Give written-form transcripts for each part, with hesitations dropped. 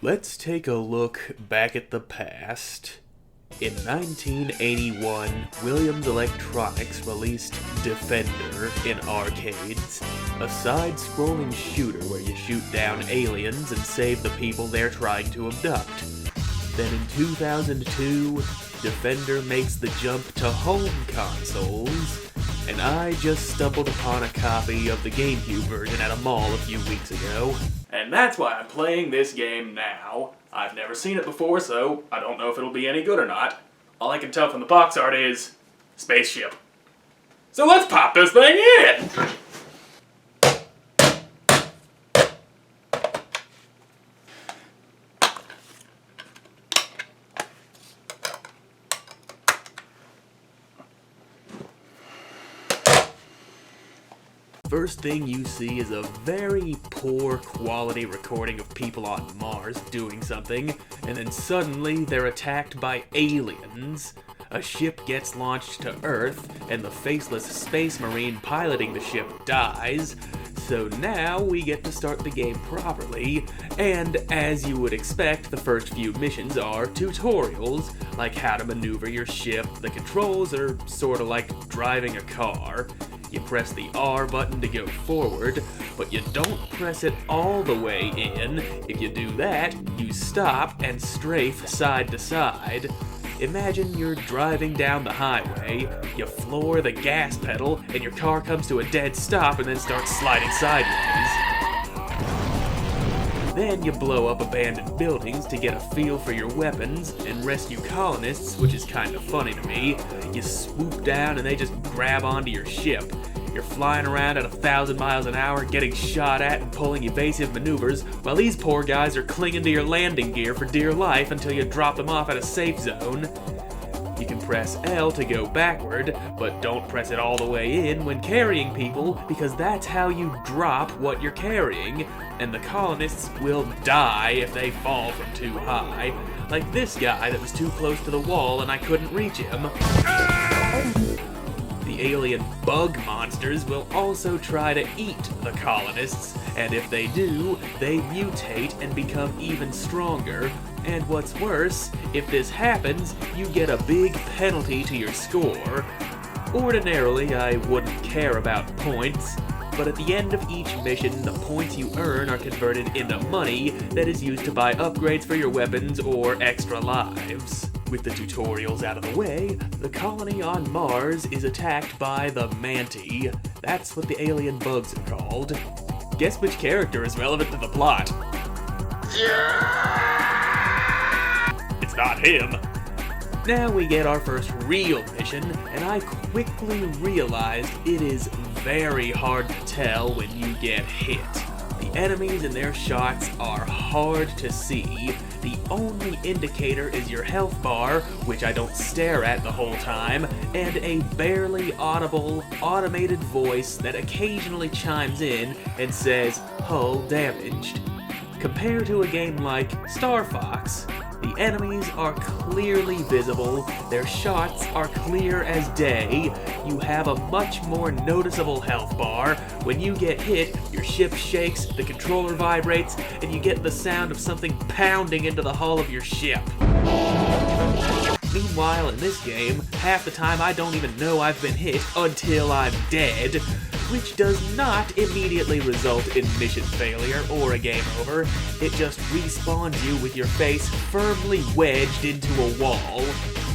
Let's take a look back at the past. In 1981, Williams Electronics released Defender in arcades, a side-scrolling shooter where you shoot down aliens and save the people they're trying to abduct. Then in 2002, Defender makes the jump to home consoles, and I just stumbled upon a copy of the GameCube version at a mall a few weeks ago. And that's why I'm playing this game now. I've never seen it before, so I don't know if it'll be any good or not. All I can tell from the box art is spaceship. So let's pop this thing in! First thing you see is a very poor quality recording of people on Mars doing something, and then suddenly they're attacked by aliens. A ship gets launched to Earth, and the faceless space marine piloting the ship dies. So now we get to start the game properly, and as you would expect, the first few missions are tutorials, like how to maneuver your ship. The controls are sorta like driving a car. You press the R button to go forward, but you don't press it all the way in. If you do that, you stop and strafe side to side. Imagine you're driving down the highway, you floor the gas pedal, and your car comes to a dead stop and then starts sliding sideways. Then you blow up abandoned buildings to get a feel for your weapons and rescue colonists, which is kind of funny to me. You swoop down and they just grab onto your ship. You're flying around at 1,000 miles an hour, getting shot at and pulling evasive maneuvers, while these poor guys are clinging to your landing gear for dear life until you drop them off at a safe zone. You can press L to go backward, but don't press it all the way in when carrying people, because that's how you drop what you're carrying, and the colonists will die if they fall from too high. Like this guy that was too close to the wall and I couldn't reach him. The alien bug monsters will also try to eat the colonists, and if they do, they mutate and become even stronger. And what's worse, if this happens, you get a big penalty to your score. Ordinarily, I wouldn't care about points, but at the end of each mission, the points you earn are converted into money that is used to buy upgrades for your weapons or extra lives. With the tutorials out of the way, the colony on Mars is attacked by the Manti. That's what the alien bugs are called. Guess which character is relevant to the plot? It's not him. Now we get our first real mission, and I quickly realized it is very hard to tell when you get hit. The enemies and their shots are hard to see. The only indicator is your health bar, which I don't stare at the whole time, and a barely audible, automated voice that occasionally chimes in and says, "Hull damaged." Compared to a game like Star Fox, the enemies are clearly visible, their shots are clear as day, you have a much more noticeable health bar. When you get hit, your ship shakes, the controller vibrates, and you get the sound of something pounding into the hull of your ship. Meanwhile, in this game, half the time I don't even know I've been hit until I'm dead, which does not immediately result in mission failure or a game over. It just respawns you with your face firmly wedged into a wall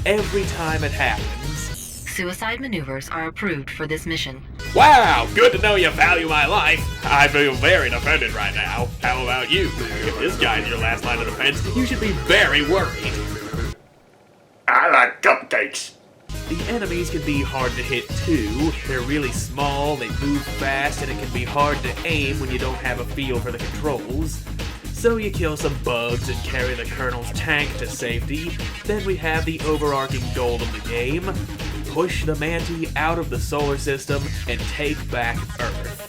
every time it happens. Suicide maneuvers are approved for this mission. Wow, good to know you value my life. I feel very defended right now. How about you? If this guy's your last line of defense, you should be very worried. I like cupcakes. The enemies can be hard to hit too. They're really small, they move fast, and it can be hard to aim when you don't have a feel for the controls. So you kill some bugs and carry the Colonel's tank to safety. Then we have the overarching goal of the game: push the Manti out of the solar system and take back Earth.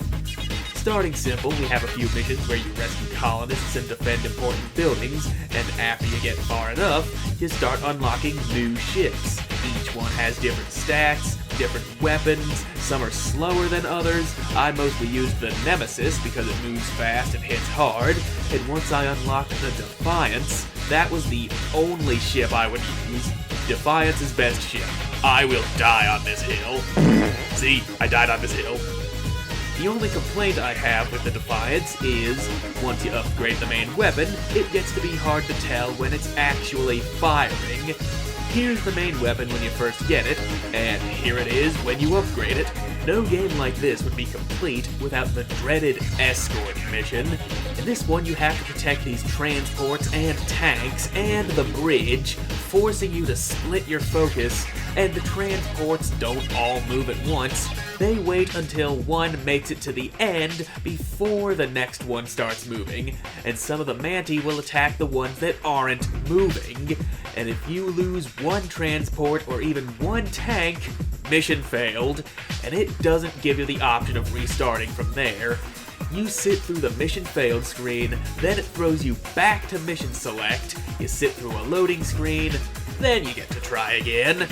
Starting simple, we have a few missions where you rescue colonists and defend important buildings, and after you get far enough, you start unlocking new ships. Each one has different stats, different weapons. Some are slower than others. I mostly used the Nemesis because it moves fast and hits hard. And once I unlocked the Defiance, that was the only ship I would use. Defiance's best ship. I will die on this hill. See, I died on this hill. The only complaint I have with the Defiance is, once you upgrade the main weapon, it gets to be hard to tell when it's actually firing. Here's the main weapon when you first get it, and here it is when you upgrade it. No game like this would be complete without the dreaded escort mission. In this one, you have to protect these transports and tanks and the bridge, forcing you to split your focus, and the transports don't all move at once. They wait until one makes it to the end before the next one starts moving, and some of the Manti will attack the ones that aren't moving. And if you lose one transport or even one tank, mission failed, and it doesn't give you the option of restarting from there. You sit through the mission failed screen, then it throws you back to mission select, you sit through a loading screen, then you get to try again.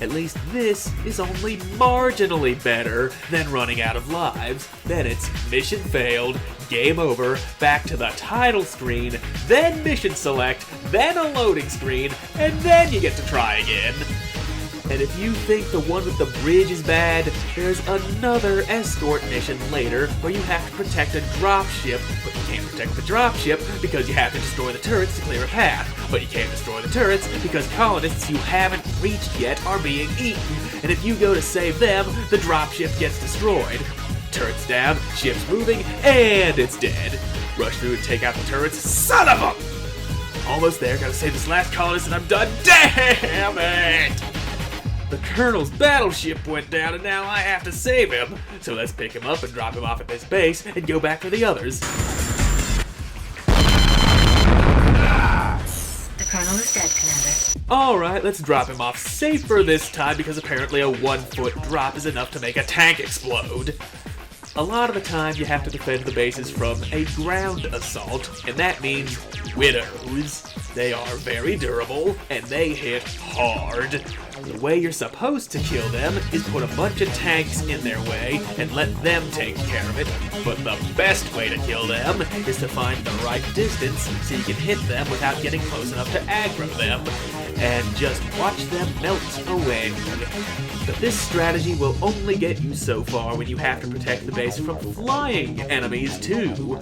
At least this is only marginally better than running out of lives. Then it's mission failed, game over, back to the title screen, then mission select, then a loading screen, and then you get to try again. And if you think the one with the bridge is bad, there's another escort mission later where you have to protect a dropship, but you can't protect the dropship because you have to destroy the turrets to clear a path. But you can't destroy the turrets because colonists you haven't reached yet are being eaten, and if you go to save them, the dropship gets destroyed. Turrets down, ship's moving, and it's dead. Rush through and take out the turrets. Son of a! Almost there, gotta save this last colonist and I'm done. Damn it! The Colonel's battleship went down and now I have to save him. So let's pick him up and drop him off at this base and go back for the others. The Colonel is dead, Commander. Alright, let's drop him off safer this time because apparently a 1-foot drop is enough to make a tank explode. A lot of the time you have to defend the bases from a ground assault, and that means widows. They are very durable, and they hit hard. The way you're supposed to kill them is put a bunch of tanks in their way and let them take care of it, but the best way to kill them is to find the right distance so you can hit them without getting close enough to aggro them, and just watch them melt away. But this strategy will only get you so far when you have to protect the base from flying enemies too.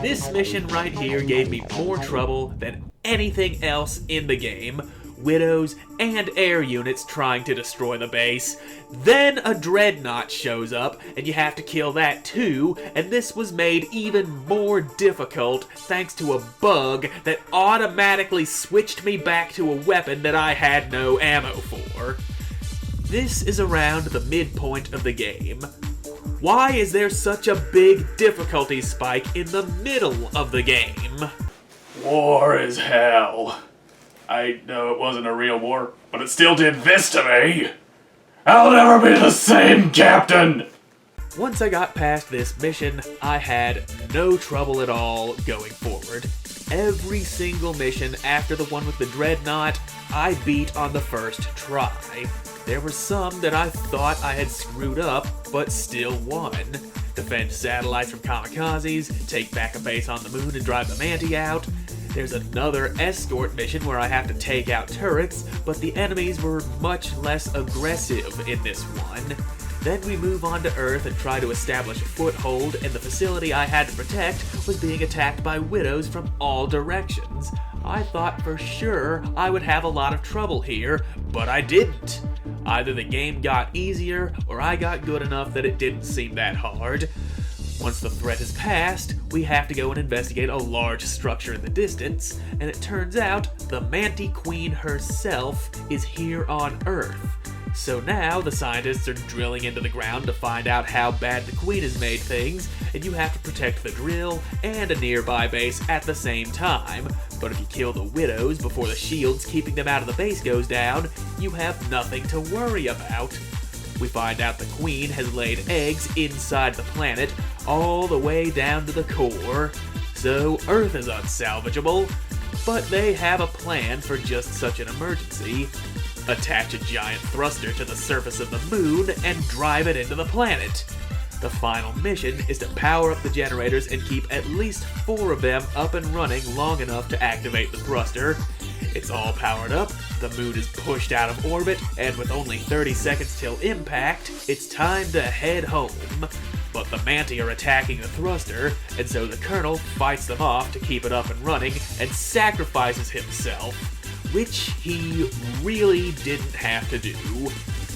This mission right here gave me more trouble than anything else in the game. Widows and air units trying to destroy the base. Then a dreadnought shows up and you have to kill that too, and this was made even more difficult thanks to a bug that automatically switched me back to a weapon that I had no ammo for. This is around the midpoint of the game. Why is there such a big difficulty spike in the middle of the game? War is hell. I know it wasn't a real war, but it still did this to me. I'll never be the same, Captain! Once I got past this mission, I had no trouble at all going forward. Every single mission after the one with the dreadnought, I beat on the first try. There were some that I thought I had screwed up, but still won. Defend satellites from kamikazes, take back a base on the moon and drive the Manti out. There's another escort mission where I have to take out turrets, but the enemies were much less aggressive in this one. Then we move on to Earth and try to establish a foothold, and the facility I had to protect was being attacked by widows from all directions. I thought for sure I would have a lot of trouble here, but I didn't. Either the game got easier, or I got good enough that it didn't seem that hard. Once the threat is passed, we have to go and investigate a large structure in the distance, and it turns out the Manti Queen herself is here on Earth. So now the scientists are drilling into the ground to find out how bad the Queen has made things, and you have to protect the drill and a nearby base at the same time. But if you kill the widows before the shields keeping them out of the base goes down, you have nothing to worry about. We find out the Queen has laid eggs inside the planet, all the way down to the core. So Earth is unsalvageable, but they have a plan for just such an emergency. attach a giant thruster to the surface of the moon, and drive it into the planet. The final mission is to power up the generators and keep at least 4 of them up and running long enough to activate the thruster. It's all powered up, the moon is pushed out of orbit, and with only 30 seconds till impact, it's time to head home. But the Manti are attacking the thruster, and so the Colonel fights them off to keep it up and running and sacrifices himself, which he really didn't have to do.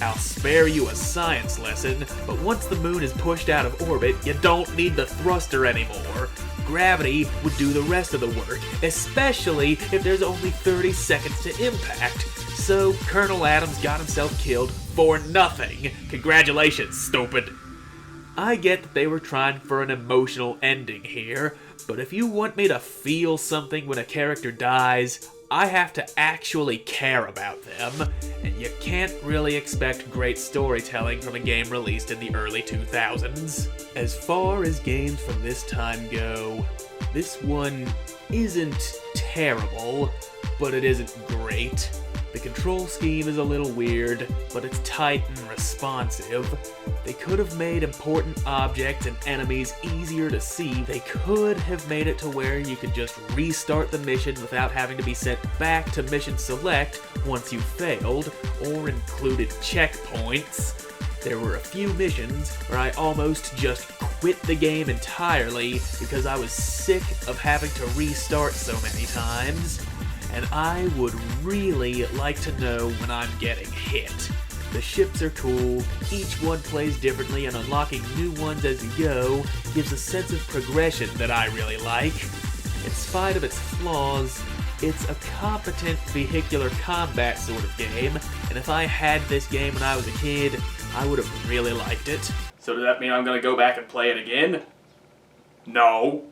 I'll spare you a science lesson, but once the moon is pushed out of orbit, you don't need the thruster anymore. Gravity would do the rest of the work, especially if there's only 30 seconds to impact. So Colonel Adams got himself killed for nothing. Congratulations, stupid. I get that they were trying for an emotional ending here, but if you want me to feel something when a character dies, I have to actually care about them, and you can't really expect great storytelling from a game released in the early 2000s. As far as games from this time go, this one isn't terrible, but it isn't great. The control scheme is a little weird, but it's tight and responsive. They could have made important objects and enemies easier to see. They could have made it to where you could just restart the mission without having to be sent back to mission select once you failed, or included checkpoints. There were a few missions where I almost just quit the game entirely because I was sick of having to restart so many times. And I would really like to know when I'm getting hit. The ships are cool, each one plays differently, and unlocking new ones as you go gives a sense of progression that I really like. In spite of its flaws, it's a competent vehicular combat sort of game, and if I had this game when I was a kid, I would have really liked it. So does that mean I'm gonna go back and play it again? No.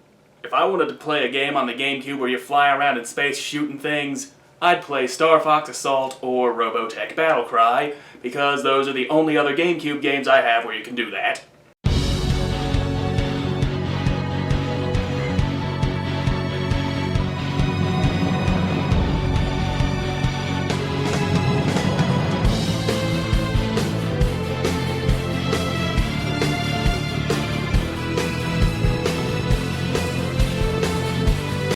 If I wanted to play a game on the GameCube where you fly around in space shooting things, I'd play Star Fox Assault or Robotech Battlecry, because those are the only other GameCube games I have where you can do that.